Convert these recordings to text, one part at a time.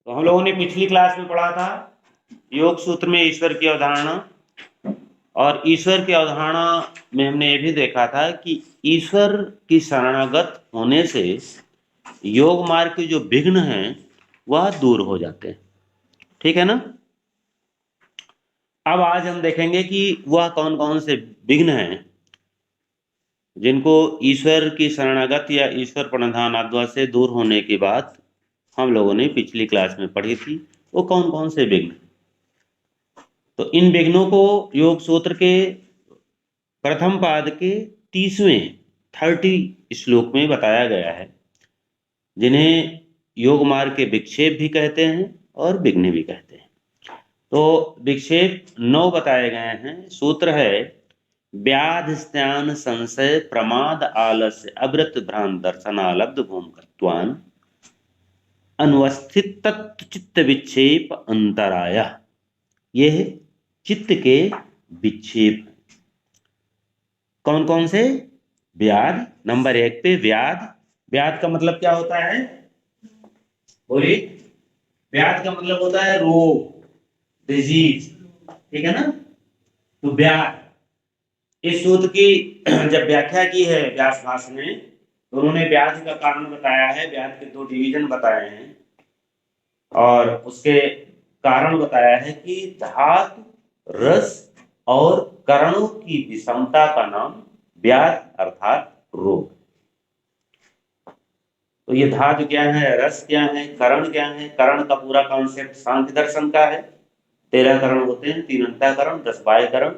तो हम लोगों ने पिछली क्लास में पढ़ा था योग सूत्र में ईश्वर की अवधारणा। और ईश्वर की अवधारणा में हमने ये भी देखा था कि ईश्वर की शरणागत होने से योग मार्ग के जो विघ्न हैं वह दूर हो जाते हैं। ठीक है ना। अब आज हम देखेंगे कि वह कौन कौन से विघ्न हैं जिनको ईश्वर की शरणागत या ईश्वर प्रणिधान अथवा से दूर होने के बाद हम लोगों ने पिछली क्लास में पढ़ी थी। वो कौन कौन से विघ्न। तो इन विघ्नों को योग सूत्र के प्रथम पाद के 30 श्लोक में बताया गया है, जिन्हें योग मार्ग के विक्षेप भी कहते हैं और विघ्न भी कहते हैं। तो विक्षेप 9 बताए गए हैं। सूत्र है व्याध स्त्यान संशय प्रमाद आलस्य अव्रत भ्रांत दर्शनालब्ध भूमकत्वान अनुवस्थित तत्व चित्त विक्षेप अंतराया। यह चित्त के विक्षेप हैं। कौन कौन से? व्याध, नंबर 1 पे व्याध। व्याध का मतलब क्या होता है? बोलिए। व्याध का मतलब होता है रोग, डिजीज। ठीक है ना। तो व्याध, इस सूत्र की जब व्याख्या की है व्यास भाष्य ने, तो उन्होंने व्याध का कारण बताया है। व्याध के 2 डिवीजन बताए हैं और उसके कारण बताया है कि धातु, रस और करणों की विषमता का नाम व्याध अर्थात रोग। तो ये धातु क्या है, रस क्या है, करण क्या है? करण का पूरा कॉन्सेप्ट सांख्य दर्शन का है। 13 करण होते हैं, 3 अंतःकरण, 10 बाह्य करण।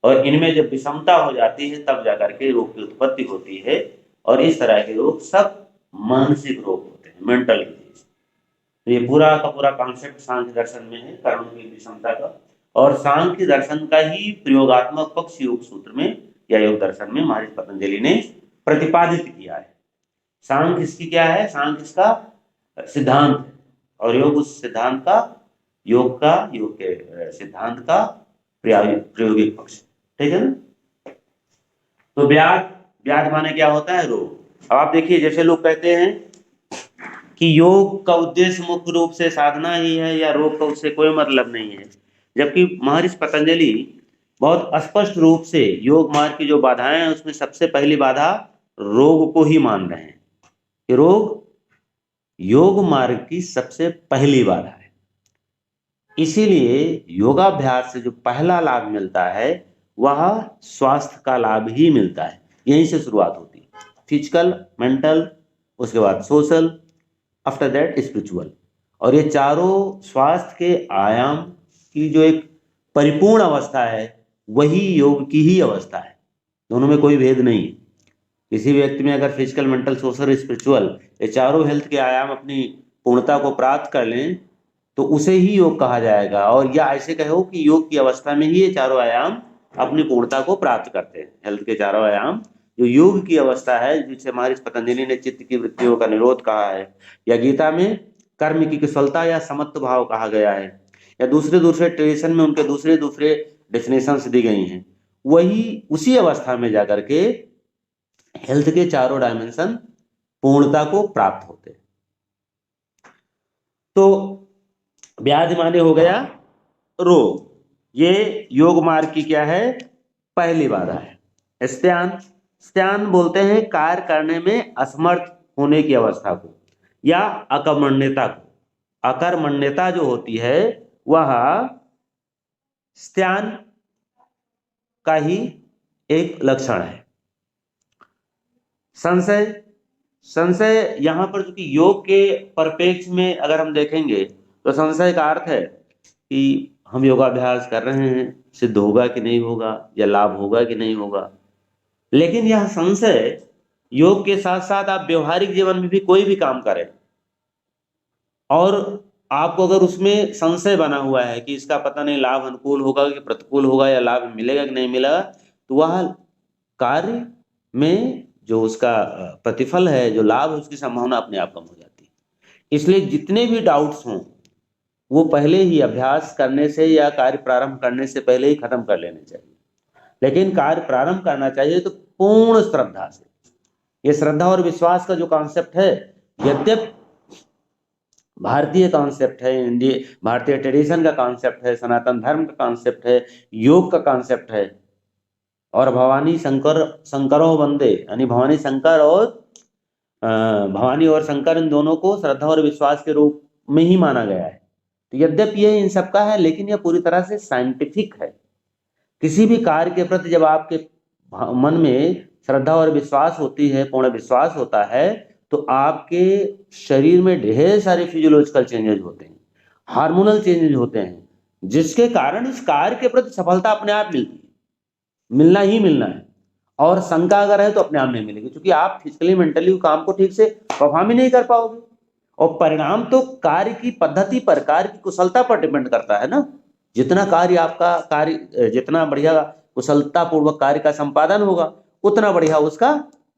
और इनमें जब विषमता हो जाती है तब जाकर के रोग की उत्पत्ति होती है। और इस तरह के रोग सब मानसिक रोग होते हैं, मेंटल डिजीज। तो ये पूरा का पूरा कॉन्सेप्ट सांख्य दर्शन में है, करणों की विषमता का। और सांख्य दर्शन का ही प्रयोगात्मक पक्ष योग सूत्र में या योग दर्शन में महर्षि पतंजलि ने प्रतिपादित किया है। सांख्य इसकी क्या है? सांख्य इसका सिद्धांत है और योग उस सिद्धांत का, योग के सिद्धांत का प्रायोगिक पक्ष। ठीक है ना। तो व्याध, व्याध माने क्या होता है? रोग। अब आप देखिए, जैसे लोग कहते हैं कि योग का उद्देश्य मुख्य रूप से साधना ही है या रोग का उससे कोई मतलब नहीं है, जबकि महर्षि पतंजलि बहुत स्पष्ट रूप से योग मार्ग की जो बाधाएं हैं उसमें सबसे पहली बाधा रोग को ही मान रहे हैं कि रोग योग मार्ग की सबसे पहली बाधा है। इसीलिए योगाभ्यास से जो पहला लाभ मिलता है वह स्वास्थ्य का लाभ ही मिलता है। यहीं से शुरुआत होती है, फिजिकल, मेंटल, उसके बाद सोशल, आफ्टर दैट स्पिरिचुअल। और ये चारों स्वास्थ्य के आयाम की जो एक परिपूर्ण अवस्था है वही योग की ही अवस्था है। दोनों में कोई भेद नहीं है। किसी व्यक्ति में अगर फिजिकल, मेंटल, सोशल, स्पिरिचुअल ये चारों हेल्थ के आयाम अपनी पूर्णता को प्राप्त कर लें तो उसे ही योग कहा जाएगा। और या ऐसे कहो कि योग की अवस्था में ही ये चारों आयाम अपनी पूर्णता को प्राप्त करते हैं। हेल्थ के चारों आयाम जो योग की अवस्था है, जिसे महर्षि पतंजलि ने चित्त की वृत्तियों का निरोध कहा है, या गीता में कर्म की कुशलता या समत्व भाव कहा गया है, या दूसरे दूसरे ट्रेडिशन में उनके दूसरे दूसरे डेफिनेशंस दी गई हैं, वही उसी अवस्था में जाकर के हेल्थ के चारों डायमेंशन पूर्णता को प्राप्त होते हैं। तो व्याधि माने हो गया रोग। ये योग मार्ग की क्या है? पहली बाधा है। स्त्यान, स्त्यान बोलते हैं कार्य करने में असमर्थ होने की अवस्था को या अकर्मण्यता को। अकर्मण्यता जो होती है वह स्त्यान का ही एक लक्षण है। संशय, संशय यहां पर जो कि योग के परिप्रेक्ष्य में अगर हम देखेंगे तो संशय का अर्थ है कि हम योगाभ्यास कर रहे हैं, सिद्ध होगा कि नहीं होगा, या लाभ होगा कि नहीं होगा। लेकिन यह संशय योग के साथ साथ आप व्यवहारिक जीवन में भी कोई भी काम करें और आपको अगर उसमें संशय बना हुआ है कि इसका पता नहीं लाभ अनुकूल होगा कि प्रतिकूल होगा, या लाभ मिलेगा कि नहीं मिलेगा, तो वह कार्य में जो उसका प्रतिफल है, जो लाभ है, उसकी संभावना अपने आप कम हो जाती है। इसलिए जितने भी डाउट्स हों वो पहले ही अभ्यास करने से या कार्य प्रारंभ करने से पहले ही खत्म कर लेने चाहिए। लेकिन कार्य प्रारंभ करना चाहिए तो पूर्ण श्रद्धा से। ये श्रद्धा और विश्वास का जो कॉन्सेप्ट है, यद्यप भारतीय कॉन्सेप्ट है, इंडिया भारतीय ट्रेडिशन का कॉन्सेप्ट है, सनातन धर्म का कॉन्सेप्ट है, योग का कॉन्सेप्ट है। और भवानी शंकर शंकरों वंदे, यानी भवानी शंकर और भवानी और शंकर, इन दोनों को श्रद्धा और विश्वास के रूप में ही माना गया है। तो यद्यपि ये इन सबका है, लेकिन यह पूरी तरह से साइंटिफिक है। किसी भी कार्य के प्रति जब आपके मन में श्रद्धा और विश्वास होती है, पूर्ण विश्वास होता है, तो आपके शरीर में ढेर सारे फिजियोलॉजिकल चेंजेस होते हैं, हार्मोनल चेंजेस होते हैं, जिसके कारण इस कार्य के प्रति सफलता अपने आप मिलती है, मिलना ही मिलना है। और शंका अगर है तो अपने आप नहीं मिलेगी, क्योंकि आप फिजिकली मेंटली काम को ठीक से परफॉर्म ही नहीं कर पाओगे। और परिणाम तो कार्य की पद्धति पर, कार्य की कुशलता पर डिपेंड करता है ना। जितना कार्य आपका कार्य जितना बढ़िया कुशलता पूर्वक कार्य का संपादन होगा, उतना बढ़िया उसका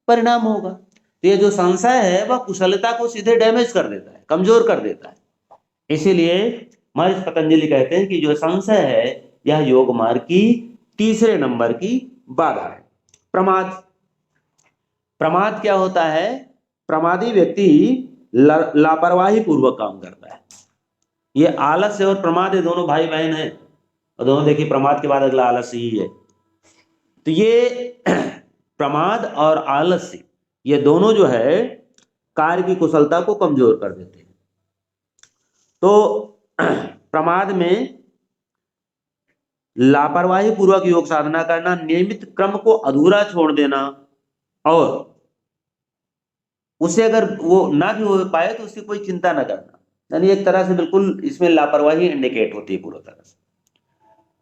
परिणाम होगा। तो ये जो संशय है वह कुशलता को सीधे डैमेज कर देता है, कमजोर कर देता है। इसीलिए महर्षि पतंजलि कहते हैं कि जो संशय है यह योग मार्ग की तीसरे नंबर की बाधा है। प्रमाद, प्रमाद क्या होता है? प्रमादी व्यक्ति लापरवाही पूर्वक काम करता है। ये आलस्य और प्रमाद, ये दोनों भाई बहन हैं, और दोनों देखिए प्रमाद के बाद अगला आलस्य ही है। तो ये प्रमाद और आलस्य, ये दोनों जो है कार्य की कुशलता को कमजोर कर देते हैं। तो प्रमाद में लापरवाही पूर्वक योग साधना करना, नियमित क्रम को अधूरा छोड़ देना, और उसे अगर वो ना भी हो पाए तो उसकी कोई चिंता ना करना, यानी एक तरह से बिल्कुल इसमें लापरवाही इंडिकेट होती है पूरी तरह से।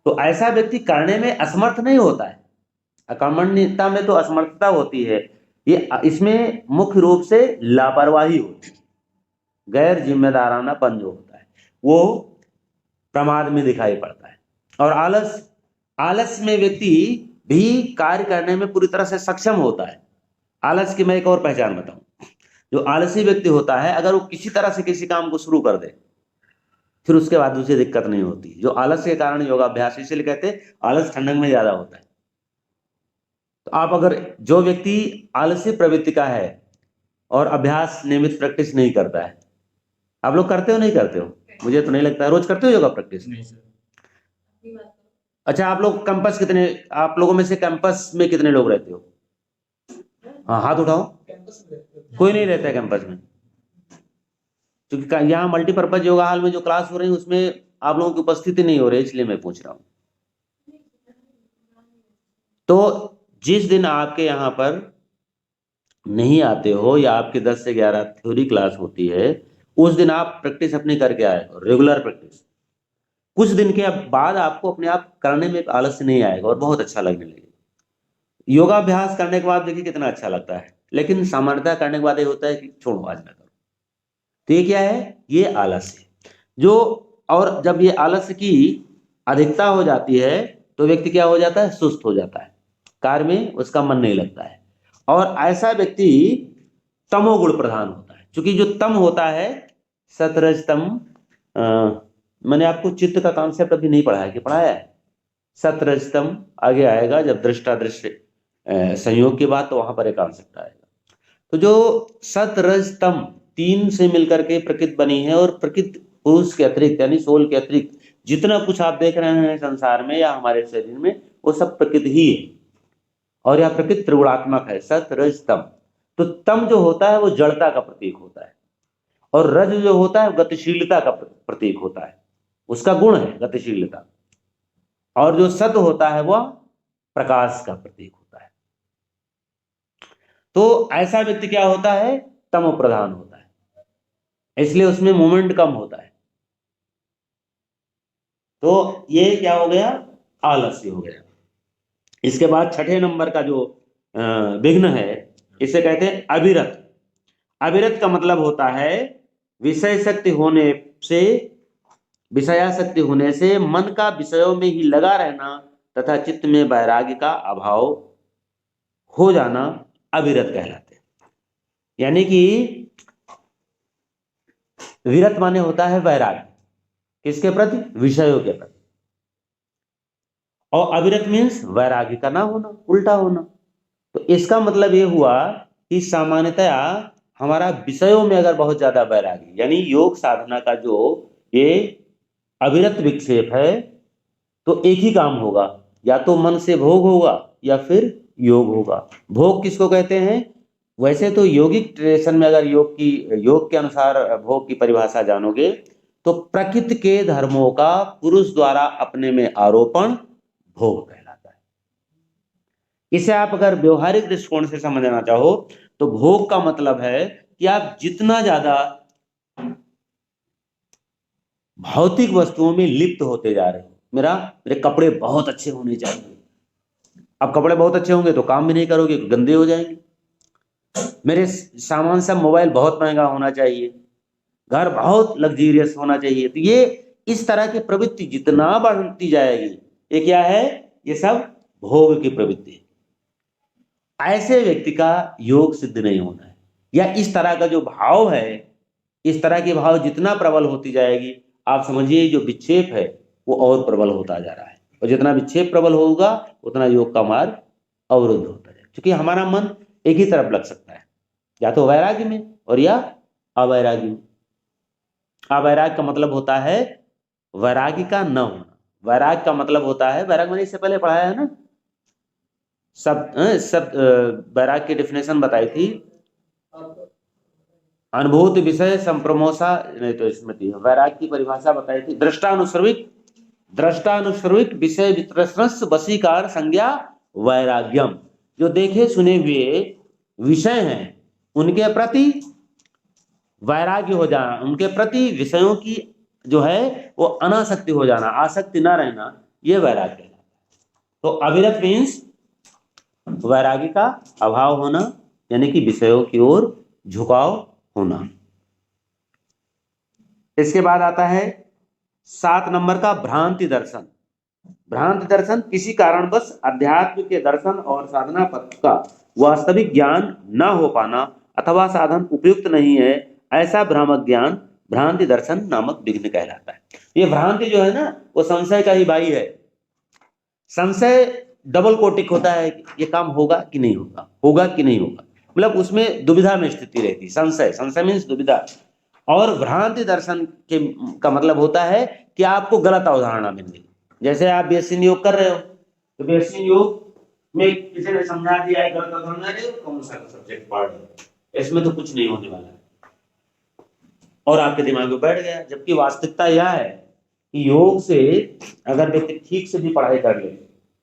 तो ऐसा व्यक्ति करने में असमर्थ नहीं होता है। अकर्मण्यता में तो असमर्थता होती है, ये इसमें मुख्य रूप से लापरवाही होती है, गैर जिम्मेदारानापन जो होता है वो प्रमाद में दिखाई पड़ता है। और आलस, आलस में व्यक्ति भी कार्य करने में पूरी तरह से सक्षम होता है। आलस की मैं एक और पहचान बताऊं, जो आलसी व्यक्ति होता है अगर वो किसी तरह से किसी काम को शुरू कर दे, फिर उसके बाद उसे दिक्कत नहीं होती। जो आलस के कारण योगाभ्यास, इसीलिए कहते हैं आलस ठंडक में ज्यादा होता है। तो आप अगर, जो व्यक्ति आलसी प्रवृत्ति का है और अभ्यास नियमित प्रैक्टिस नहीं करता है, आप लोग करते हो नहीं करते हो? मुझे तो नहीं लगता है। रोज करते हो योगा प्रैक्टिस? नहीं सर। अच्छा, आप लोग कैंपस कितने, आप लोगों में से कैंपस में कितने लोग रहते हो? हाँ, हाथ उठाओ। कोई नहीं रहता है कैंपस में, क्योंकि यहाँ मल्टीपर्पज योगा हॉल में जो क्लास हो रही है उसमें आप लोगों की उपस्थिति नहीं हो रही, इसलिए मैं पूछ रहा हूँ। तो जिस दिन आपके यहाँ पर नहीं आते हो या आपके 10 से 11 थ्योरी क्लास होती है, उस दिन आप प्रैक्टिस अपनी करके आए, रेगुलर प्रैक्टिस। कुछ दिन के बाद आपको अपने आप करने में आलस्य नहीं आएगा और बहुत अच्छा लगने लगेगा। योगाभ्यास करने के बाद देखिए कितना अच्छा लगता है, लेकिन सामान्यतः करने के बाद ये होता है कि छोड़ो आज ना करो। तो ये क्या है? ये आलस्य जो, और जब ये आलस्य की अधिकता हो जाती है तो व्यक्ति क्या हो जाता है? सुस्त हो जाता है, कार्य में उसका मन नहीं लगता है। और ऐसा व्यक्ति तमोगुण प्रधान होता है, क्योंकि जो तम होता है, सतरज तम, मैंने आपको चित्त का कॉन्सेप्ट अभी नहीं पढ़ाया कि पढ़ाया है? सतरजतम आगे आएगा, जब दृष्टा दृश्य संयोग की बात, तो वहां पर एक कॉन्सेप्ट आएगा। तो जो सतरजतम तीन से मिलकर के प्रकृति बनी है, और प्रकृति पुरुष के अतिरिक्त यानी सोल के अतिरिक्त जितना कुछ आप देख रहे हैं संसार में या हमारे शरीर में, वो सब प्रकृति ही है। और यह प्रकृति त्रिगुणात्मक है, सत रज तम। तो तम जो होता है वो जड़ता का प्रतीक होता है, और रज जो होता है गतिशीलता का प्रतीक होता है, उसका गुण है गतिशीलता। और जो सत होता है वह प्रकाश का प्रतीक होता है। तो ऐसा व्यक्ति क्या होता है? तमो प्रधान होता है, इसलिए उसमें मूवमेंट कम होता है। तो ये क्या हो गया? आलस्य हो गया। इसके बाद छठे नंबर का जो विघ्न है, इसे कहते हैं अविरत। अविरत का मतलब होता है विषय शक्ति होने से, विषयाशक्ति होने से मन का विषयों में ही लगा रहना तथा चित्त में वैराग्य का अभाव हो जाना अविरत कहलाते हैं। यानी कि विरत माने होता है वैराग्य, किसके प्रति? विषयों के प्रति। और अविरत मीन्स वैराग्य का ना होना, उल्टा होना। तो इसका मतलब ये हुआ कि सामान्यतया हमारा विषयों में अगर बहुत ज्यादा वैरागी, यानी योग साधना का जो ये अविरत विक्षेप है, तो एक ही काम होगा, या तो मन से भोग होगा या फिर योग होगा। भोग किसको कहते हैं? वैसे तो योगिक ट्रेडिशन में अगर योग के अनुसार भोग की परिभाषा जानोगे तो प्रकृति के धर्मों का पुरुष द्वारा अपने में आरोपण भोग कहलाता है। इसे आप अगर व्यवहारिक दृष्टिकोण से समझना चाहो तो भोग का मतलब है कि आप जितना ज्यादा भौतिक वस्तुओं में लिप्त होते जा रहे हो। मेरे कपड़े बहुत अच्छे होने चाहिए। अब कपड़े बहुत अच्छे होंगे तो काम भी नहीं करोगे, गंदे हो जाएंगे। मेरे सामान सब, मोबाइल बहुत महंगा होना चाहिए, घर बहुत लग्जीरियस होना चाहिए। तो ये इस तरह की प्रवृत्ति जितना बढ़ती जाएगी, ये क्या है? ये सब भोग की प्रवृत्ति है। ऐसे व्यक्ति का योग सिद्ध नहीं होना है। या इस तरह का जो भाव है, इस तरह के भाव जितना प्रबल होती जाएगी, आप समझिए जो विक्षेप है वो और प्रबल होता जा रहा है। और जितना विक्षेप प्रबल होगा उतना योग का मार्ग अवरुद्ध होता जाएगा, क्योंकि हमारा मन एक ही तरफ लग सकता है, या तो वैराग्य में और या अवैराग्य में। अवैराग्य का मतलब होता है वैराग्य का न होना। वैराग्य का मतलब होता है, वैराग्य मैंने इससे पहले पढ़ाया है ना, सब वैराग्य की डेफिनेशन बताई थी। अनुभूति विषय संप्रमोसा, नहीं तो इसमें थी वैराग्य की परिभाषा बताई थी। दृष्टानुश्रविक विषय वितृष्णस्य वशीकार संज्ञा वैराग्यम। जो देखे सुने हुए विषय हैं उनके प्रति वैराग्य हो जाना, उनके प्रति विषयों की जो है वो अनासक्ति हो जाना, आसक्ति ना रहना, ये वैराग्य है। तो अविरत मीन्स वैराग्य का अभाव होना, यानी कि विषयों की ओर झुकाव होना। इसके बाद आता है 7 नंबर का भ्रांति दर्शन। भ्रांति दर्शन किसी कारणवश अध्यात्म के दर्शन और साधना पथ का वास्तविक ज्ञान न हो पाना अथवा साधन उपयुक्त नहीं है, ऐसा भ्रामक ज्ञान भ्रांति दर्शन नामक विघ्न कहलाता है। ये भ्रांति जो है ना, वो संशय का ही भाई है। संशय डबल कोटिक होता है, ये काम होगा कि नहीं होगा, होगा कि नहीं होगा, मतलब उसमें दुविधा में स्थिति रहती। संशय मीन्स दुविधा। और भ्रांति दर्शन का मतलब होता है कि आपको गलत अवधारणा मिल गई। जैसे आप बीएससी योग कर रहे हो, तो बीएससी योग में किसी ने समझा दिया है गलत अवधारणा है, कौन सा सब्जेक्ट पढ़ रहे हो, इसमें तो कुछ नहीं होने वाला है, और आपके दिमाग में बैठ गया। जबकि वास्तविकता यह है कि योग से अगर व्यक्ति ठीक से भी पढ़ाई कर ले,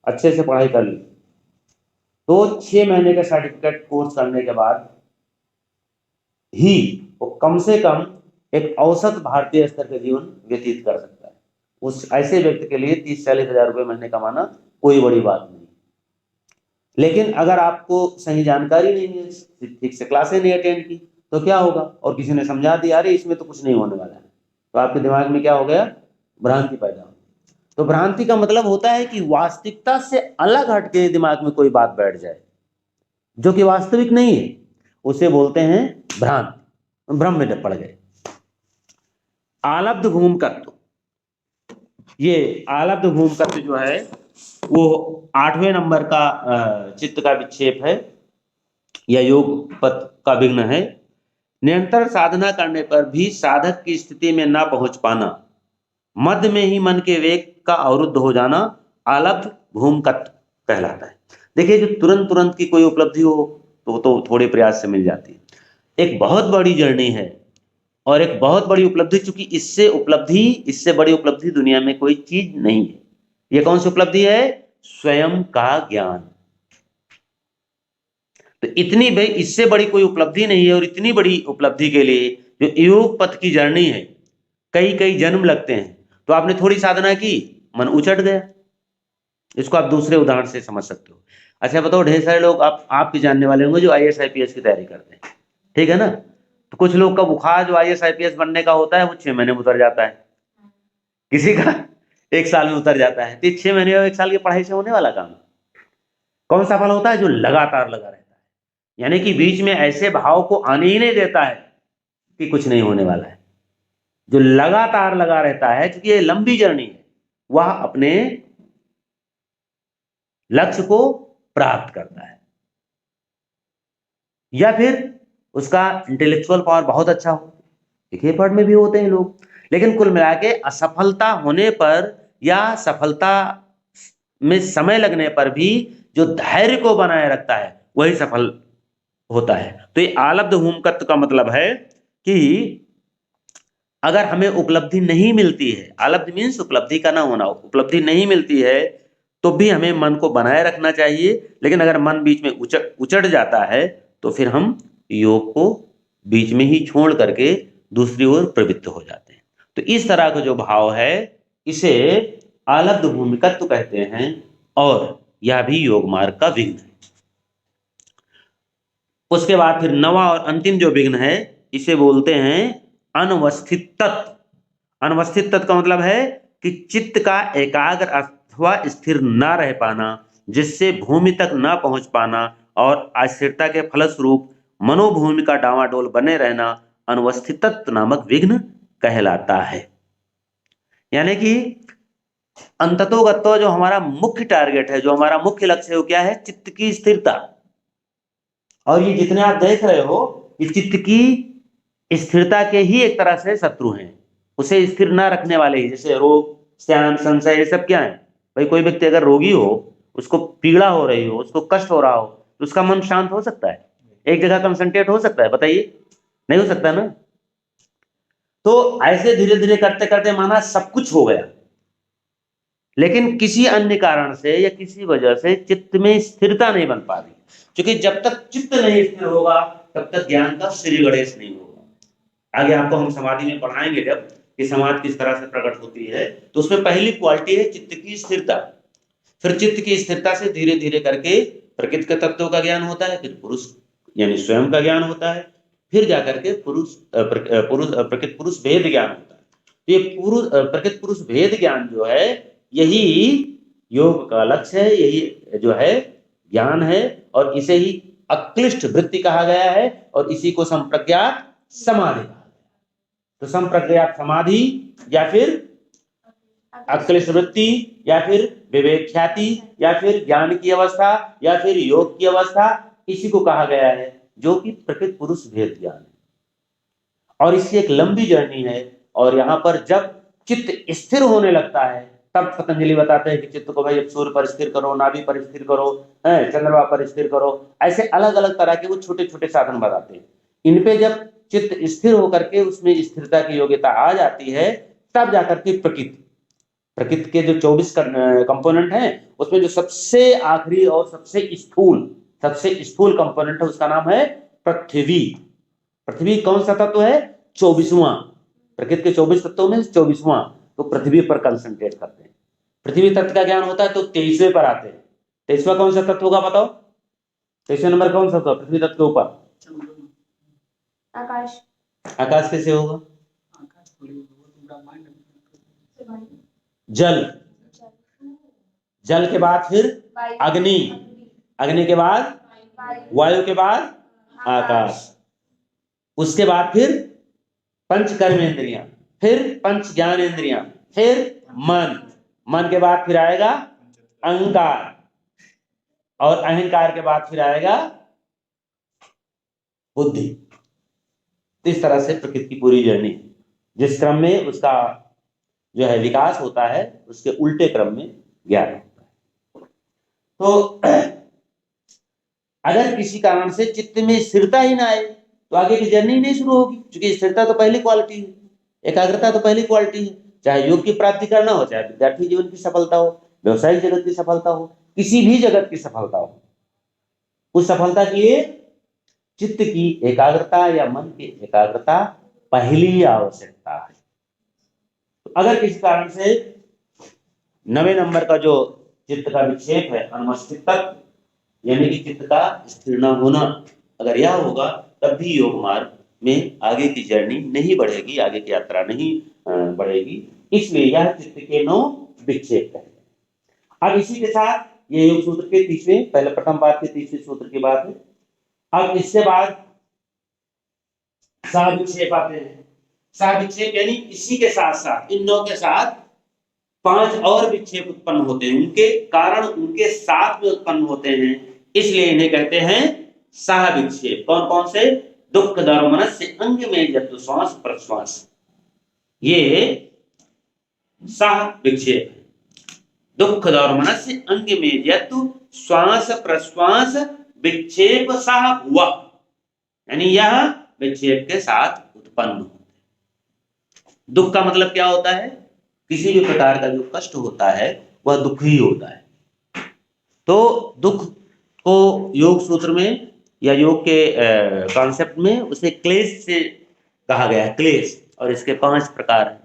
अच्छे से पढ़ाई कर ले, तो 6 महीने का सर्टिफिकेट कोर्स करने के बाद ही वो कम से कम एक औसत भारतीय स्तर का जीवन व्यतीत कर सकता है। उस ऐसे व्यक्ति के लिए 30-40 हजार रुपए महीने कमाना कोई बड़ी बात नहीं। लेकिन अगर आपको सही जानकारी नहीं है, ठीक से क्लासें नहीं अटेंड की, तो क्या होगा? और किसी ने समझा दिया अरे इसमें तो कुछ नहीं होने वाला है, तो आपके दिमाग में क्या हो गया? भ्रांति पैदा हो। तो भ्रांति का मतलब होता है कि वास्तविकता से अलग हटके दिमाग में कोई बात बैठ जाए जो कि वास्तविक नहीं है, उसे बोलते हैं भ्रांति। भ्रम में पड़ गए। आलब्ध घूमकत्व, ये आलब्ध घूमकत्व जो है वो 8वें नंबर का चित्त का विक्षेप है या योग पथ का विघ्न है। निरंतर साधना करने पर भी साधक की स्थिति में ना पहुंच पाना, मध्य में ही मन के वेग का अवरुद्ध हो जाना, आलब्ध घूमकत्व कहलाता है। देखिए, जो तुरंत की कोई उपलब्धि हो तो थोड़े प्रयास से मिल जाती है। एक बहुत बड़ी जर्नी है और एक बहुत बड़ी उपलब्धि, चूंकि इससे बड़ी उपलब्धि दुनिया में कोई चीज नहीं है। ये कौन सी उपलब्धि है? स्वयं का ज्ञान। तो इससे बड़ी कोई उपलब्धि नहीं है। और इतनी बड़ी उपलब्धि के लिए जो योग पथ की जर्नी है, कई जन्म लगते हैं। तो आपने थोड़ी साधना की, मन उचट गया। इसको आप दूसरे उदाहरण से समझ सकते हो। अच्छा बताओ, ढेर सारे लोग आपके जानने वाले होंगे जो IAS IPS की तैयारी करते हैं, ठीक है ना? तो कुछ लोग का बुखार जो IAS IPS बनने का होता है वो 6 महीने में उतर जाता है, किसी का 1 साल में उतर जाता है। तो 6 महीने और 1 साल की पढ़ाई से होने वाला काम? कौन सा फल होता है? जो लगातार लगा रहता है, यानी कि बीच में ऐसे भाव को आने ही नहीं देता है कि कुछ नहीं होने वाला है। जो लगातार लगा रहता है, क्योंकि ये लंबी जर्नी है, वह अपने लक्ष्य को प्राप्त करता है। या फिर उसका इंटेलेक्चुअल पावर बहुत अच्छा हो, देखिए एफर्ट में भी होते हैं लोग, लेकिन कुल मिला के असफलता होने पर या सफलता में समय लगने पर भी जो धैर्य को बनाए रखता है वही सफल होता है। तो ये आलब्ध हुमकत्व का मतलब है कि अगर हमें उपलब्धि नहीं मिलती है, आलब्ध मीन्स उपलब्धि का ना होना, उपलब्धि नहीं मिलती है तो भी हमें मन को बनाए रखना चाहिए, लेकिन अगर मन बीच में उचट जाता है तो फिर हम योग को बीच में ही छोड़ करके दूसरी ओर प्रवृत्त हो जाते हैं। तो इस तरह का जो भाव है इसे आलब्ध भूमिकत्व कहते हैं और यह भी योग मार्ग का विघ्न है। उसके बाद फिर नवा और अंतिम जो विघ्न है इसे बोलते हैं अनवस्थित तत्व। अनवस्थित तत्व का मतलब है कि चित्त का एकाग्र अथवा स्थिर न रह पाना, जिससे भूमि तक न पहुंच पाना और अस्थिरता के फलस्वरूप मनोभूमि का डावाडोल बने रहना अनवस्थित तत्व नामक विघ्न कहलाता है। यानी कि अंततोगत्तो जो हमारा मुख्य टारगेट है, जो हमारा मुख्य लक्ष्य है वो क्या है? चित्त की स्थिरता। और ये जितने आप देख रहे हो ये चित्त की स्थिरता के ही एक तरह से शत्रु हैं, उसे स्थिर ना रखने वाले ही, जैसे रोग, श्याम, संशय, ये सब क्या है भाई? कोई व्यक्ति अगर रोगी हो, उसको पीड़ा हो रही हो, उसको कष्ट हो रहा हो, तो उसका मन शांत हो सकता है? एक जगह कंसंट्रेट हो सकता है? बताइए, नहीं हो सकता ना। तो ऐसे धीरे धीरे करते करते माना सब कुछ हो गया, लेकिन किसी अन्य कारण से या किसी वजह से चित्त में स्थिरता नहीं बन पा रही, क्योंकि जब तक चित्त नहीं स्थिर होगा तब तक ज्ञान का श्री गणेश नहीं होगा। आगे आपको हम समाधि में पढ़ाएंगे जब कि समाधि किस तरह से प्रकट होती है, तो उसमें पहली क्वालिटी है चित्त की स्थिरता। फिर चित्त की स्थिरता से धीरे धीरे करके प्रकृति के तत्वों का ज्ञान होता है, फिर पुरुष यानी स्वयं का ज्ञान होता है, फिर जाकर के प्रकृति पुरुष भेद ज्ञान होता है। तो ये प्रकृति पुरुष भेद ज्ञान जो है यही योग का लक्ष्य है, यही जो है ज्ञान है, और इसे ही अक्लिष्ट वृत्ति कहा गया है और इसी को संप्रज्ञात समाधि कहा गया। तो संप्रज्ञात समाधि या फिर अक्लिष्ट वृत्ति या फिर विवेक ख्याति या फिर ज्ञान की अवस्था या फिर योग की अवस्था, इसी को कहा गया है जो कि प्रकृति पुरुष भेद ज्ञान है। और इसकी एक लंबी जर्नी है, और यहाँ पर जब चित्त स्थिर होने लगता है तब पतंजलि बताते हैं कि चित्त को भाई अब सूर्य पर स्थिर करो, नाभि पर स्थिर करो, चंद्रमा पर स्थिर करो, ऐसे अलग अलग तरह के वो छोटे छोटे साधन बताते हैं। इन पे जब चित्त स्थिर होकर के उसमें स्थिरता की योग्यता आ जाती है तब जाकर के प्रकृति के जो 24 कंपोनेंट हैं उसमें जो सबसे आखिरी और सबसे स्थूल कंपोनेंट है उसका नाम है पृथ्वी। पृथ्वी कौन सा तत्व है? 24वां। प्रकृति के 24 तत्वों में 24वां, तो पृथ्वी पर कंसंट्रेट करते हैं। पृथ्वी तत्व का ज्ञान होता है तो 23वें पर आते हैं। 23वां कौन सा तत्व होगा बताओ? 23वें नंबर कौन सा होगा पृथ्वी तत्व के ऊपर? आकाश। आकाश कैसे होगा? जल। जल के बाद फिर अग्नि, अग्नि के बाद वायु के बाद आकाश, उसके बाद फिर पंच कर्मेंद्रियां, फिर पंच ज्ञानेंद्रियां, फिर मन, मन के बाद फिर आएगा अहंकार, और अहंकार के बाद फिर आएगा बुद्धि। इस तरह से प्रकृति की पूरी जर्नी, जिस क्रम में उसका जो है विकास होता है उसके उल्टे क्रम में ज्ञान होता है। तो अगर किसी कारण से चित्त में स्थिरता ही ना आए तो आगे की जर्नी नहीं शुरू होगी, क्योंकि स्थिरता तो पहली क्वालिटी है, एकाग्रता तो पहली क्वालिटी है। चाहे योग की प्राप्ति करना हो, चाहे विद्यार्थी जीवन की सफलता हो, व्यवसायिक जगत की सफलता हो, किसी भी जगत की सफलता हो, उस सफलता के लिए चित्त की एकाग्रता या मन की एकाग्रता पहली आवश्यकता है। तो अगर किसी कारण से 9वें नंबर का जो चित्त का विक्षेप है अनवस्थित तत्व, यानी कि चित्त का स्थिर न होना, अगर यह होगा तब भी योग मार्ग में आगे की जर्नी नहीं बढ़ेगी, आगे की यात्रा नहीं बढ़ेगी। इसलिए यह चित्त के 9 विक्षेप है। अब इसी के साथ ये योग सूत्र के 30वें, पहले प्रथम पाद के 30वें सूत्र की बात है। अब इसके बाद सह विक्षेप आते हैं। सह विक्षेप यानी इसी के साथ साथ इन 9 के साथ 5 और विक्षेप उत्पन्न होते हैं, उनके कारण उनके साथ में उत्पन्न होते हैं, इसलिए इन्हें कहते हैं सह विक्षेप। कौन कौन से? दुख दौर्मनस्य अंग में जब श्वास प्रश्वास, ये सह विक्षेप है। दुख दौर्मनस्य अंग में जब श्वास प्रश्वास विक्षेप सह हुआ, यानी यह विक्षेप के साथ उत्पन्न होते। दुख का मतलब क्या होता है? किसी भी प्रकार का जो कष्ट होता है वह दुख ही होता है। तो दुख को योग सूत्र में या योग के कॉन्सेप्ट में उसे क्लेश से कहा गया है, क्लेश। और इसके 5 प्रकार हैं।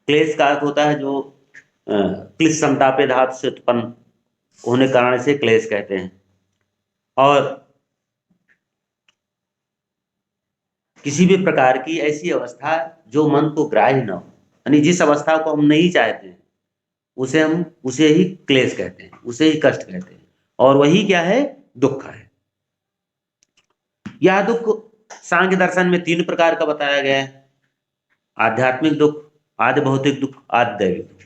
क्लेश का अर्थ होता है जो क्लिश संतापे धातु से उत्पन्न होने कारण से क्लेश कहते हैं। और किसी भी प्रकार की ऐसी अवस्था जो मन को ग्राह्य न हो, यानी जिस अवस्था को हम नहीं चाहते हैं उसे ही क्लेश कहते हैं, उसे ही कष्ट कहते हैं। और वही क्या है? दुख है। यह दुख सांख्य दर्शन में 3 प्रकार का बताया गया है। आध्यात्मिक दुख, आदि भौतिक दुख, आदि दैविक दुख।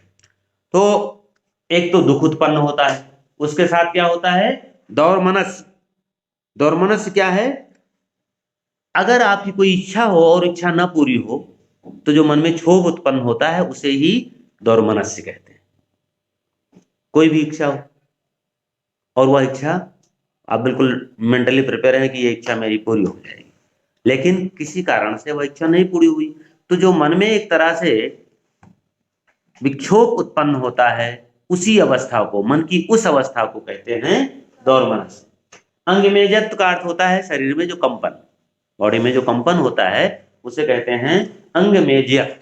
तो एक तो दुख उत्पन्न होता है, उसके साथ क्या होता है? दौर्मनस्य। दौर्मनस्य क्या है? अगर आपकी कोई इच्छा हो और इच्छा न पूरी हो तो जो मन में क्षोभ उत्पन्न होता है उसे ही दौर्मनस्य कहते हैं। कोई भी इच्छा हो और वह इच्छा आप बिल्कुल मेंटली प्रिपेयर है कि ये इच्छा मेरी पूरी हो जाएगी, लेकिन किसी कारण से वह इच्छा नहीं पूरी हुई, तो जो मन में एक तरह से विक्षोभ उत्पन्न होता है, उसी अवस्था को, मन की उस अवस्था को कहते हैं दौर्मनस्य। अंग में जत का अर्थ होता है शरीर में जो कंपन, बॉडी में जो कंपन होता है उसे कहते हैं अंग में जत।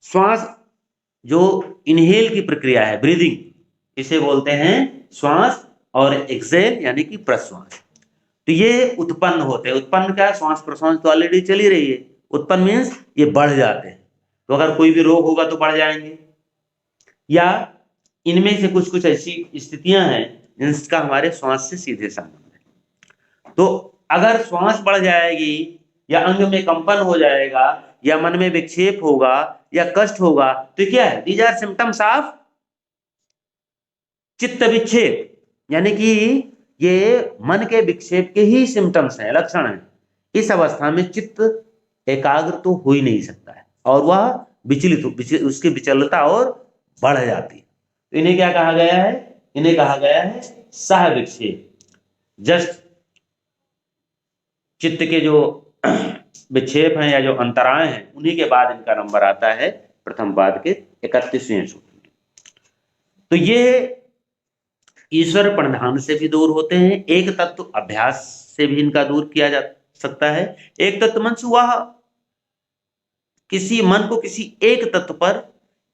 श्वास जो इनहेल की प्रक्रिया है, ब्रीदिंग, इसे बोलते हैं श्वास। और एक्सेल यानी कि प्रश्वास। तो ये उत्पन्न होते हैं। उत्पन्न क्या है? श्वास प्रश्वास तो ऑलरेडी चली रही है। उत्पन्न मीन्स ये बढ़ जाते हैं। तो अगर कोई भी रोग होगा तो बढ़ जाएंगे, या इनमें से कुछ कुछ ऐसी स्थितियां हैं जिनका हमारे श्वास से सीधे संबंध है। तो अगर श्वास बढ़ जाएगी या अंग में कंपन हो जाएगा या मन में विक्षेप होगा या कष्ट होगा तो क्या है? दीज आर सिम्टम्स ऑफ चित्त विक्षेप, यानी कि ये मन के विक्षेप के ही सिम्टम्स हैं, लक्षण हैं। इस अवस्था में चित्त एकाग्र तो हो ही नहीं सकता है और वह उसकी विचलता और बढ़ जाती है। तो इन्हें क्या कहा गया है? इन्हें कहा गया है सह विक्षेप। जस्ट चित्त के जो विक्षेप हैं या जो अंतराय हैं उन्हीं के बाद इनका नंबर आता है प्रथम पाद के 31वें सूत्र में। तो ये ईश्वर प्रणिधान से भी दूर होते हैं, एक तत्व अभ्यास से भी इनका दूर किया जा सकता है। एक तत्व मन वह किसी मन को किसी एक तत्व पर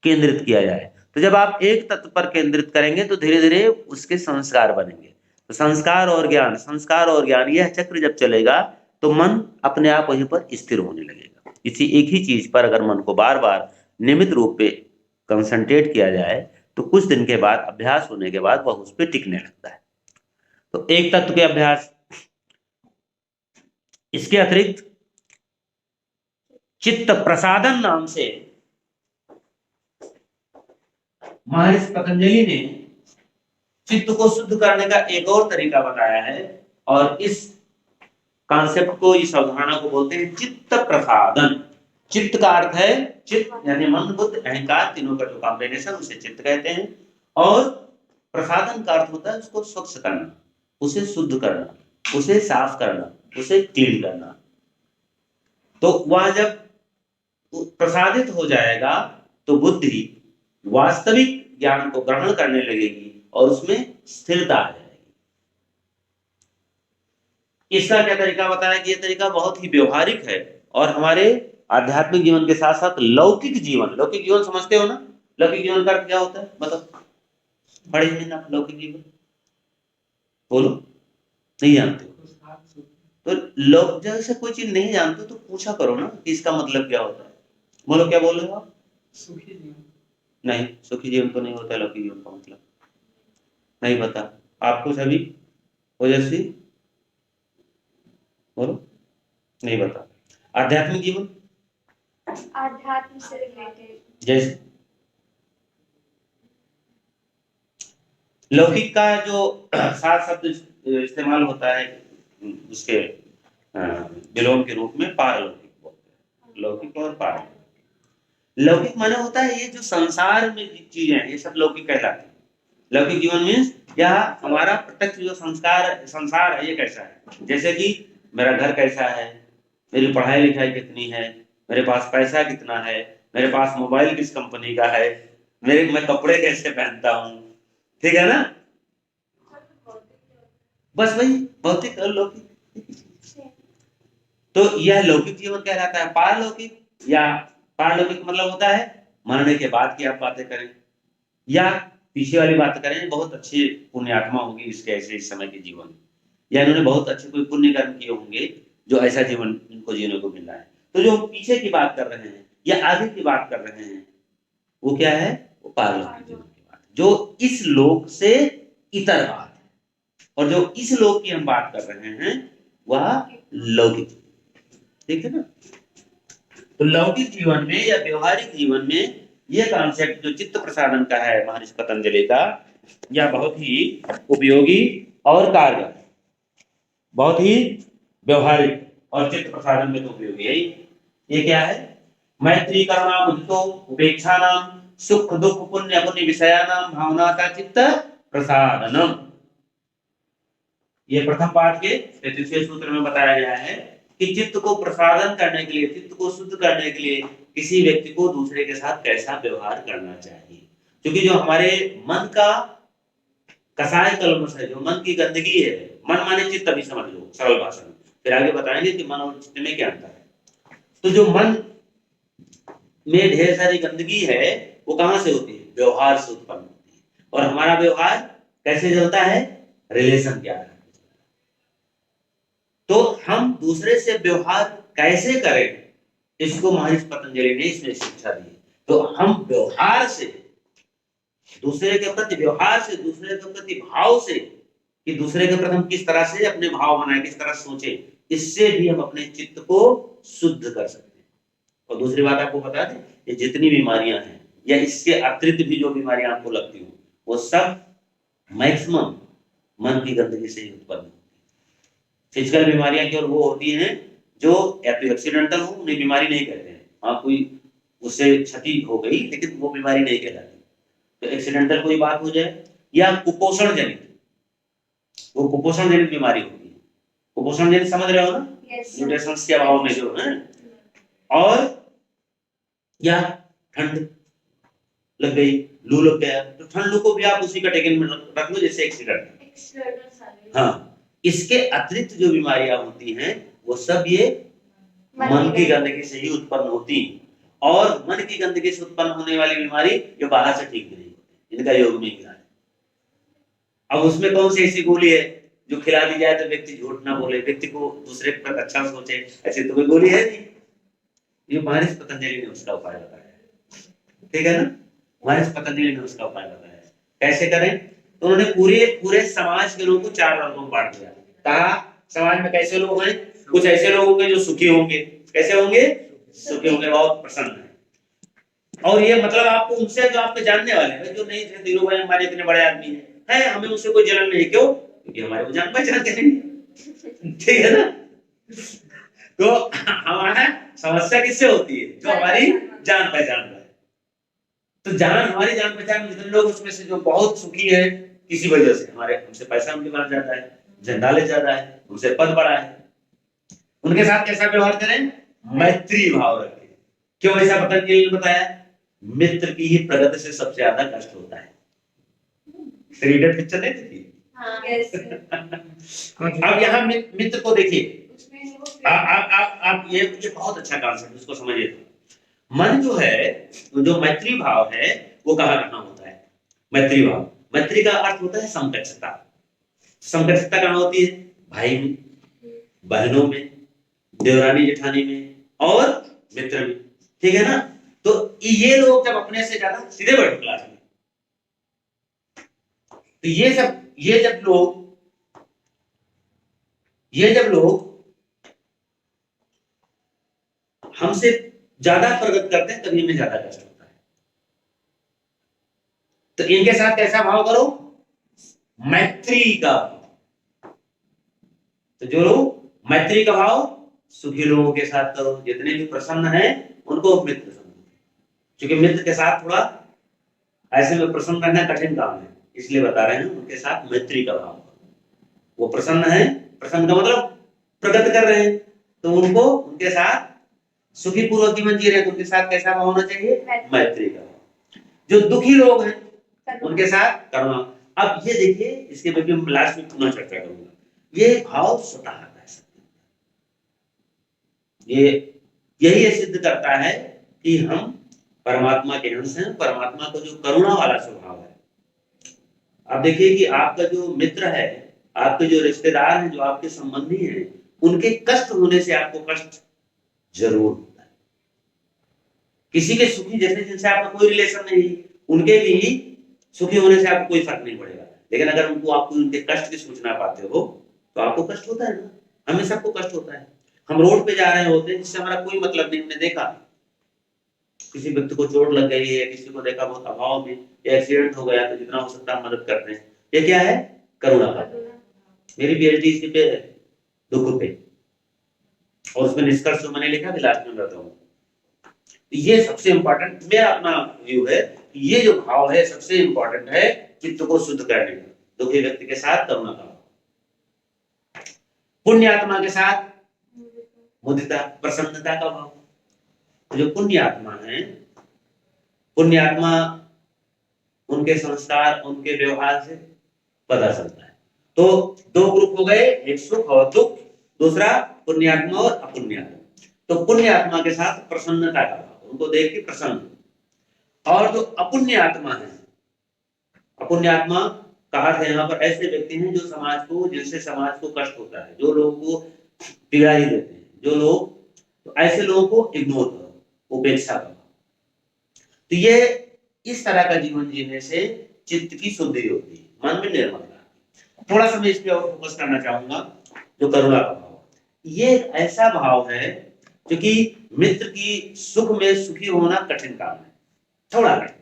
केंद्रित किया जाए। तो जब आप एक तत्व पर केंद्रित करेंगे तो धीरे धीरे उसके संस्कार बनेंगे। तो संस्कार और ज्ञान यह चक्र जब चलेगा तो मन अपने आप वहीं पर स्थिर होने लगेगा। किसी एक ही चीज पर अगर मन को बार बार नियमित रूप पे कंसंट्रेट किया जाए तो कुछ दिन के बाद, अभ्यास होने के बाद, वह उस पर टिकने लगता है। तो एक तत्व के अभ्यास। इसके अतिरिक्त चित्त प्रसादन नाम से महर्षि पतंजलि ने चित्त को शुद्ध करने का एक और तरीका बताया है, और इस कॉन्सेप्ट को, इस अवधारणा को बोलते हैं चित्त प्रसादन। चित्त का अर्थ है चित्त यानी मन बुद्धि अहंकार तीनों का जो कॉम्बिनेशन, उसे चित्त कहते हैं। और प्रसादन का अर्थ होता है उसको स्वच्छ करना, उसे शुद्ध करना, उसे साफ करना, उसे क्लीन करना। तो वह जब प्रसादित हो जाएगा तो बुद्धि वास्तविक ज्ञान को ग्रहण करने लगेगी और उसमें स्थिरता आ जाएगी। इसका क्या तरीका बताया कि यह तरीका बहुत ही व्यवहारिक है और हमारे आध्यात्मिक जीवन के साथ साथ लौकिक जीवन समझते हो ना? लौकिक जीवन का अर्थ क्या होता है बताओ? पढ़े नहीं ना लौकिक जीवन? बोलो, नहीं जानते हो? तो लोग जैसे कोई चीज नहीं जानते तो पूछा करो ना कि इसका मतलब क्या होता है। बोलो, क्या बोल रहे हो आप? सुखी जीवन। नहीं, सुखी जीवन तो नहीं होता है लौकिक जीवन का मतलब। नहीं पता आपको? सभी ओजस्वी बोलो, नहीं पता। आध्यात्मिक जीवन, आध्यात्म से रिलेटेड, जैसे लौकिक का जो 7 शब्द इस्तेमाल होता है उसके विलोम के रूप में पारलौकिक बोलते हैं। लौकिक और पारलौकिक। लौकिक माने होता है ये जो संसार में चीजें हैं ये सब लौकिक कहलाती है। लौकिक जीवन मीन्स या हमारा प्रत्यक्ष जो संसार है ये कैसा है, जैसे कि मेरा घर कैसा है, मेरी पढ़ाई लिखाई कितनी है, मेरे पास पैसा कितना है, मेरे पास मोबाइल किस कंपनी का है, मैं कपड़े कैसे पहनता हूँ, ठीक है ना। बस वही भौतिक और लौकिक। तो यह लौकिक जीवन कहलाता है। पारलौकिक या पारलौकिक मतलब होता है मरने के बाद की आप बातें करें या पीछे वाली बात करें, बहुत अच्छी पुण्यात्मा होगी इसके ऐसे इस समय के जीवन, या इन्होंने बहुत अच्छे कोई पुण्य कर्म किए होंगे जो ऐसा जीवन इनको जीने को मिल रहा है। तो जो पीछे की बात कर रहे हैं या आगे की बात कर रहे हैं वो क्या है, वो पारलौकिक जीवन की बात, जो इस लोक से इतर बात है। और जो इस लोक की हम बात कर रहे हैं वह लौकिक, ठीक है ना। तो लौकिक जीवन में या व्यवहारिक जीवन में यह कॉन्सेप्ट जो चित्त प्रसादन का है महर्षि पतंजलि का, यह बहुत ही उपयोगी और कारगर, बहुत ही व्यवहारिक और चित्त प्रसादन में तो उपयोगी है। ये क्या है, मैत्री करुणा मुदितो उपेक्षा नाम सुख दुख पुण्य पुण्य विषयानाम भावनाता चित्त प्रसादनम। ये प्रथम पाठ के 33वें सूत्र में बताया गया है कि चित्त को प्रसादन करने के लिए, चित्त को शुद्ध करने के लिए किसी व्यक्ति को दूसरे के साथ कैसा व्यवहार करना चाहिए। क्योंकि जो हमारे मन का कसाय कलमश है, जो मन की गंदगी है, मन माने चित्त, अभी समझ लो सरल भाषा में, फिर आगे बताएंगे कि मन और चित्त में क्या अंतर है। तो जो मन में ढेर सारी गंदगी है वो कहां से होती है, व्यवहार से उत्पन्न होती है। और हमारा व्यवहार कैसे चलता है, रिलेशन के आधार पर। तो हम दूसरे से व्यवहार कैसे करें इसको महर्षि पतंजलि ने इसमें शिक्षा दी। तो हम व्यवहार से दूसरे के प्रति, व्यवहार से दूसरे के प्रति भाव से, कि दूसरे के प्रति हम किस तरह से अपने भाव बनाए, किस तरह सोचे, इससे भी हम अपने चित्त को शुद्ध कर सकते हैं। और दूसरी बात आपको बता दें, ये जितनी बीमारियां हैं या इसके अतिरिक्त भी जो बीमारियां आपको लगती हो वो सब मैक्सिमम मन की गंदगी से ही उत्पन्न होती है। फिजिकल बीमारियां केवल वो होती हैं जो या तो एक्सीडेंटल हो, उन्हें बीमारी नहीं कहते हैं। हाँ, कोई उससे क्षति हो गई लेकिन वो बीमारी नहीं कहलाती। तो एक्सीडेंटल कोई बात हो जाए या कुपोषण जनित, वो कुपोषण जनित बीमारी होती है। कुपोषण जनित समझ रहे हो ना, न्यूट्रिशन के अभाव में जो है, और या ठंड लग गई, लू लग गया, तो ठंड लू को भी आप उसी कैटेगरी में रख लो जैसे एक्सीडेंट। हाँ, इसके अतिरिक्त जो बीमारियां होती हैं वो सब ये मन की गंदगी से ही उत्पन्न होती। और मन की गंदगी से उत्पन्न होने वाली बीमारी जो बाहर से ठीक नहीं होती, इनका योग में इलाज। अब उसमें कौन सी ऐसी गोली है जो खिला दी जाए तो व्यक्ति झूठ ना बोले, व्यक्ति को दूसरे पर अच्छा सोचे, ऐसी तो कोई गोली है नहीं। ये महर्षि पतंजलि ने उसका उपाय बताया, ठीक है ना। महर्षि पतंजलि ने उसका उपाय बताया कैसे करें। तो उन्होंने पूरे समाज के लोगों को 4 वर्गों में बांट दिया। कहा समाज में कैसे लोग हैं, कुछ ऐसे लोग होंगे जो सुखी होंगे। कैसे होंगे, सुखी होंगे, बहुत प्रसन्न है। और ये मतलब आपको उनसे जो आपके जानने वाले हैं, जो नहीं थे, धीरू भाई हमारे इतने बड़े आदमी है, हमें उससे कोई जलन नहीं। क्यों, क्योंकि हमारे को जान पहचान के नहीं, ठीक है ना। तो हमारा समस्या किससे होती है, जो हमारी जान पहचान है। तो हमारी जान पहचान जितने लोग उसमें से जो बहुत सुखी है किसी वजह से, हमारे हमसे पैसा उनके पास जाता है, झंडाले ज्यादा है, उनसे पद बड़ा है, उनके साथ कैसा व्यवहार करें, मैत्री भाव रखें। क्यों ऐसा पतंजलि ने बताया, मित्र की ही प्रगति से सबसे ज्यादा कष्ट होता है। थ्री पिक्चर नहीं देखी? अब यहाँ मित्र को देखिए, आप ये बहुत अच्छा कॉन्सेप्ट, उसको समझिए। मन जो है, जो मैत्री भाव है वो कहाँ होता है, मैत्री भाव। मैत्री का अर्थ होता है समकक्षता। समकक्षता कहाँ होती है, भाई में, बहनों में, देवरानी जेठानी में और मित्र में, ठीक है ना। तो ये लोग जब अपने से ज्यादा सीधे बैठो क्लास में, तो ये जब लोग हमसे ज्यादा प्रगति करते हैं तभी हमें ज्यादा कष्ट होता है। तो इनके साथ कैसा भाव करो, मैत्री का। तो जो लोग मैत्री का भाव सुखी लोगों के साथ करो, जितने भी प्रसन्न हैं उनको मित्र समझो, क्योंकि मित्र के साथ थोड़ा ऐसे में प्रसन्न रहना कठिन काम है, इसलिए बता रहे हैं उनके साथ मैत्री का भाव। वो प्रसन्न है, प्रसन्न का मतलब प्रगति कर रहे हैं, तो उनको उनके साथ सुखी पूर्वक जीवन जी रहे हैं, तो उनके साथ कैसा भाव होना चाहिए? मैत्री का भाव। जो दुखी लोग हैं उनके साथ करुणा। अब ये देखिए, इसके बारे में लास्ट में पुनः चर्चा करूंगा। ये भाव स्वतः आता है, ये यही सिद्ध करता है कि हम परमात्मा के अंश हैं। परमात्मा का जो करुणा वाला स्वभाव है, आप देखिए कि आपका जो मित्र है, आपके जो रिश्तेदार हैं, जो आपके संबंधी हैं, उनके कष्ट होने से आपको कष्ट जरूर होता है। किसी के सुखी, जैसे जिनसे आपका कोई रिलेशन नहीं, उनके भी सुखी होने से आपको कोई फर्क नहीं पड़ेगा, लेकिन अगर आपको उनके कष्ट की सूचना पाते हो तो आपको कष्ट होता है ना, हमें सबको कष्ट होता है। हम रोड पे जा रहे होते हैं जिससे हमारा कोई मतलब नहीं, हमने देखा किसी व्यक्ति को चोट लग गई है, किसी को देखा बहुत अभाव में, एक्सीडेंट हो गया, तो जितना हो सकता है मदद करते हैं। ये क्या है? करुणा का। मेरी पीएचडी इसी पे दुख पे, और उसमें निष्कर्ष जो मैंने लिखा लास्ट में बताऊं। ये सबसे इंपॉर्टेंट मेरा अपना व्यू है, ये जो भाव है सबसे इंपॉर्टेंट है चित्त को शुद्ध करने का। दुखी व्यक्ति के साथ करुणा का भाव, पुण्य आत्मा के साथ मुदिता, प्रसन्नता का भाव। जो पुण्य आत्मा है, पुण्य आत्मा, उनके संस्कार, उनके व्यवहार से पता चलता है। तो दो ग्रुप हो गए, एक सुख और दुख, दूसरा पुण्यात्मा और अपुण्यात्मा। तो पुण्य आत्मा के साथ प्रसन्नता का भाव, उनको देख के प्रसन्न। और जो अपुण्य आत्मा है, अपुण्य आत्मा का अर्थ है यहाँ पर ऐसे व्यक्ति हैं जो समाज को, जिनसे समाज को कष्ट होता है, जो लोगों को पीड़ा ही देते हैं, जो लोग, तो ऐसे लोगों को इग्नोर करो, उपेक्षा करो। तो ये इस तरह का जीवन जीने से चित्त की शुद्धि होती है, मन में निर्मलता। थोड़ा सा मैं इस पे और फोकस करना चाहूंगा। जो करुणा का भाव, ये एक ऐसा भाव है जो कि मित्र की सुख में सुखी होना कठिन काम है, थोड़ा कठिन,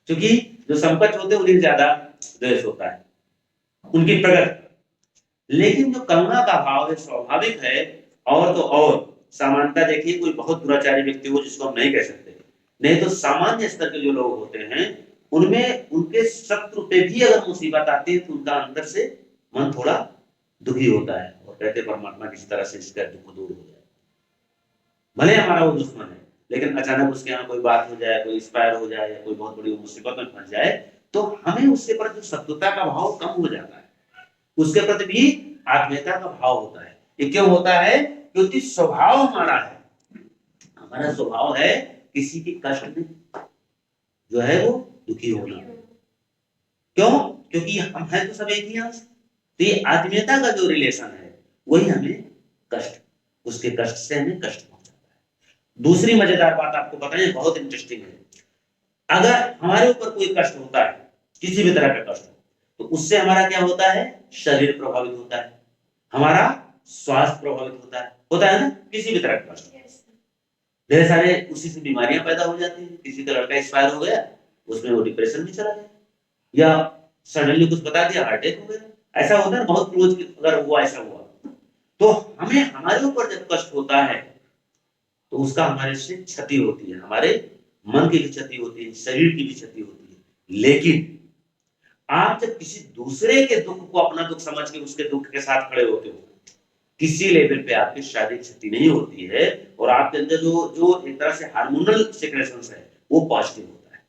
क्योंकि जो संकट होते हैं उन्हें ज्यादा द्वेष होता है, उनकी प्रगति। लेकिन जो करुणा का भाव है स्वाभाविक है, और तो और सामान्यता देखिए, कोई बहुत दुराचारी व्यक्ति हो जिसको हम नहीं कह सकते, नहीं तो सामान्य स्तर के जो लोग होते हैं उनमें, उनके शत्रु पे भी अगर मुसीबत आती है तो उनका अंदर से मन थोड़ा दुखी होता है, और कहते परमात्मा किसी तरह से इसका दुख दूर हो जाए। भले हमारा वो दुश्मन है, लेकिन अचानक उसके यहाँ कोई बात हो जाए, कोई एक्सपायर हो जाए, या कोई बहुत बड़ी मुसीबत में फंस जाए, तो हमें उसके प्रति जो शत्रुता का भाव कम हो जाता है, उसके प्रति भी आत्मीयता का भाव होता है। ये क्यों होता है? क्योंकि स्वभाव हमारा है, हमारा स्वभाव है किसी की कष्ट में जो है वो दुखी होना। क्यों? क्योंकि हम हैं तो सब एक ही अंश। तो ये आत्मीयता का जो रिलेशन है वही हमें कष्ट, उसके कष्ट से हमें कष्ट पहुंचाता है। दूसरी मजेदार बात आपको बताएं, बहुत इंटरेस्टिंग है। अगर हमारे ऊपर कोई कष्ट होता है, किसी भी तरह का कष्ट, तो उससे हमारा क्या होता है? शरीर प्रभावित होता है, हमारा स्वास्थ्य प्रभावित होता है ना, किसी भी तरह का कष्ट। ढेर सारे उसी से बीमारियां पैदा हो जाती हैं। किसी का लड़का एक्सपायर हो गया, उसमें वो डिप्रेशन में चला गया, या सडनली कुछ बता दिया हार्ट अटैक हो गया, ऐसा होता है बहुत क्लोज। अगर वो ऐसा हुआ तो हमें, हमारे ऊपर जब कष्ट होता है तो उसका हमारे से क्षति होती है, हमारे मन की भी क्षति होती है, शरीर की भी क्षति होती है। लेकिन आप जब किसी दूसरे के दुख को अपना दुख समझ के उसके दुख के साथ खड़े होते हो, किसी लेवल पे आपकी शारीरिक क्षति नहीं होती है, और आपके अंदर जो जो एक तरह से हार्मोनल सिक्रेशंस है वो पॉजिटिव होता है।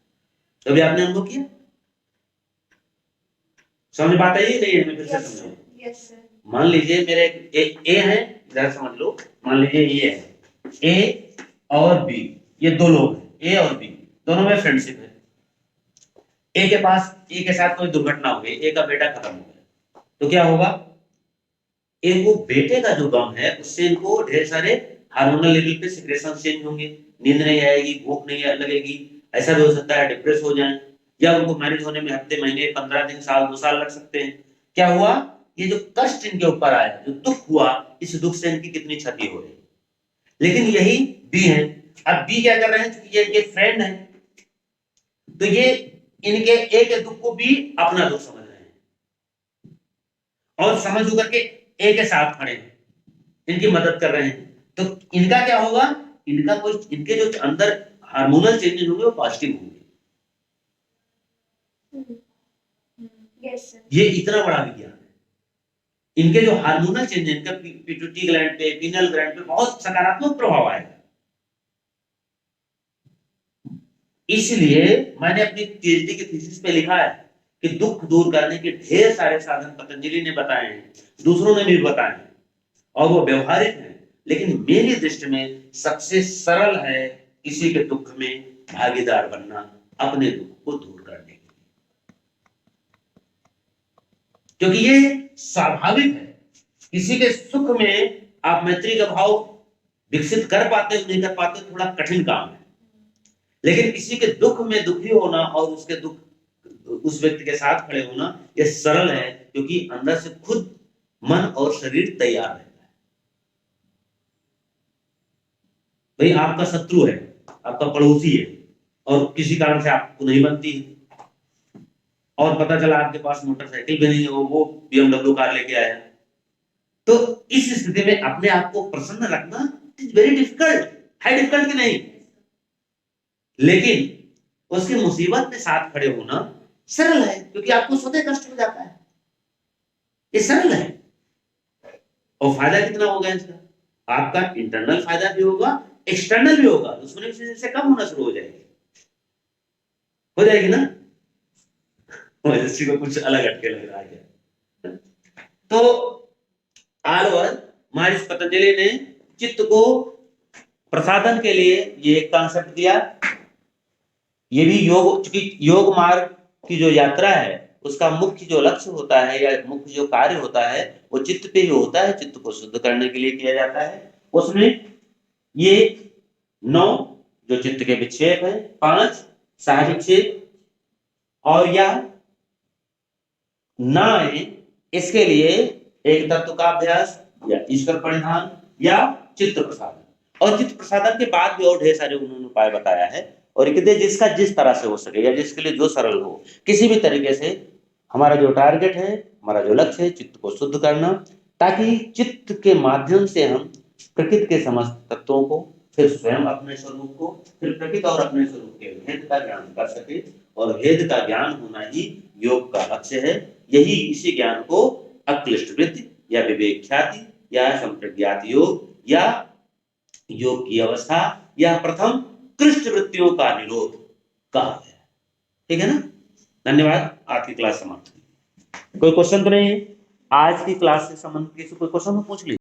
कभी आपने अनुभव किया? समझ बात आई नहीं है? मैं फिर से समझाऊं। मान लीजिए मेरे ए है, जरा समझ लो, मान लीजिए ये है ए और बी, ये दो लोग हैं, ए और बी, दोनों में फ्रेंडशिप है। ए के पास, ए के साथ कोई दुर्घटना हो गई, ए का बेटा खत्म हो गया, तो क्या होगा? इनको बेटे का जो गम है उससे इनको ढेर सारे हार्मोनल लेवल पे सिक्रेशन चेंज होंगे, नींद नहीं आएगी, भूख नहीं लगेगी, ऐसा भी हो सकता है डिप्रेस हो जाए, या उनको मैरिज होने में हफ्ते, महीने, 15 दिन, साल, 2 साल लग सकते हैं। क्या हुआ? ये जो कष्ट इनके ऊपर आया, जो दुख हुआ, इस दुख से इनकी कितनी क्षति हो रही। लेकिन यही बी है। अब बी क्या कर रहे हैं? क्योंकि ये इनके फ्रेंड है, तो ये इनके ए के दुख को भी अपना दुख समझ रहे हैं, और समझ करके ए के साथ खड़े हैं, इनकी मदद कर रहे हैं, तो इनका क्या होगा, इनके जो अंदर हार्मोनल चेंजेस होंगे वो पॉजिटिव होंगे। ये इतना बड़ा विज्ञान है। इनके जो हार्मोनल चेंज, इनका पिट्यूटरी ग्लैंड पे, पीनल ग्लैंड पे बहुत सकारात्मक प्रभाव आएगा। इसलिए मैंने अपनी पीएचडी की थीसिस पे लिखा है कि दुख दूर करने के ढेर सारे साधन पतंजलि ने बताए हैं, दूसरों ने भी बताए हैं, और वो व्यवहारिक हैं, लेकिन मेरी दृष्टि में सबसे सरल है किसी के दुख में भागीदार बनना, अपने दुख को दूर करने के लिए, क्योंकि ये स्वाभाविक है। किसी के सुख में आप मैत्री का भाव विकसित कर पाते हो नहीं कर पाते, थोड़ा कठिन काम है, लेकिन किसी के दुख में दुखी होना और उसके दुख उस व्यक्ति के साथ खड़े होना ये सरल है, क्योंकि अंदर से खुद मन और शरीर तैयार रहता है। भाई आपका शत्रु है, आपका पड़ोसी है, और किसी कारण से आपको नहीं बनती है, और पता चला आपके पास मोटरसाइकिल भी नहीं है, वो BMW कार लेके आया, तो इस स्थिति में अपने आप को प्रसन्न रखना इज वेरी डिफिकल्ट, है डिफिकल्ट कि नहीं, लेकिन उसकी मुसीबत में साथ खड़े होना सरल है, क्योंकि आपको स्वतः कष्ट हो जाता है, ये सरल है। और फायदा कितना होगा इसका, आपका इंटरनल फायदा भी होगा, एक्सटर्नल भी होगा, दुश्मनी से कम होना शुरू हो जाएगी ना। को कुछ अलग हटके लग रहा है। तो ऑल ओवर महर्षि पतंजलि ने चित्त को प्रसादन के लिए ये एक कॉन्सेप्ट दिया। ये भी योग, चूंकि योग मार्ग की जो यात्रा है उसका मुख्य जो लक्ष्य होता है या मुख्य जो कार्य होता है वो चित्त पे ही होता है, चित्त को शुद्ध करने के लिए किया जाता है। उसमें ये 9 जो चित्त के विक्षेप है, 5 सह विक्षेप, और या ना इसके लिए एक तत्व का अभ्यास या ईश्वर परिधान या चित्त प्रसादन, और चित्त प्रसादन के बाद भी और ढेर सारे उन्होंने उपाय बताया है, और जिसका जिस तरह से हो सके या जिसके लिए जो सरल हो, किसी भी तरीके से हमारा जो टारगेट है, हमारा जो लक्ष्य है, चित्त को शुद्ध करना, ताकि चित्त के माध्यम से हम प्रकृति के समस्त तत्वों को, फिर स्वयं अपने स्वरूप को, फिर प्रकृति और अपने स्वरूप के भेद का ज्ञान कर सके, और भेद का ज्ञान होना ही योग का लक्ष्य है। यही इसी ज्ञान को अक्लिष्ट वृत्ति या विवेक ख्याति या संप्रज्ञात योग या योग की अवस्था या प्रथम कृष्ट वृत्तियों का निरोध कहा गया। ठीक है ना, धन्यवाद। आज की क्लास समाप्त। कोई क्वेश्चन तो नहीं है? आज की क्लास से संबंधित किसी कोई क्वेश्चन पूछ लीजिए।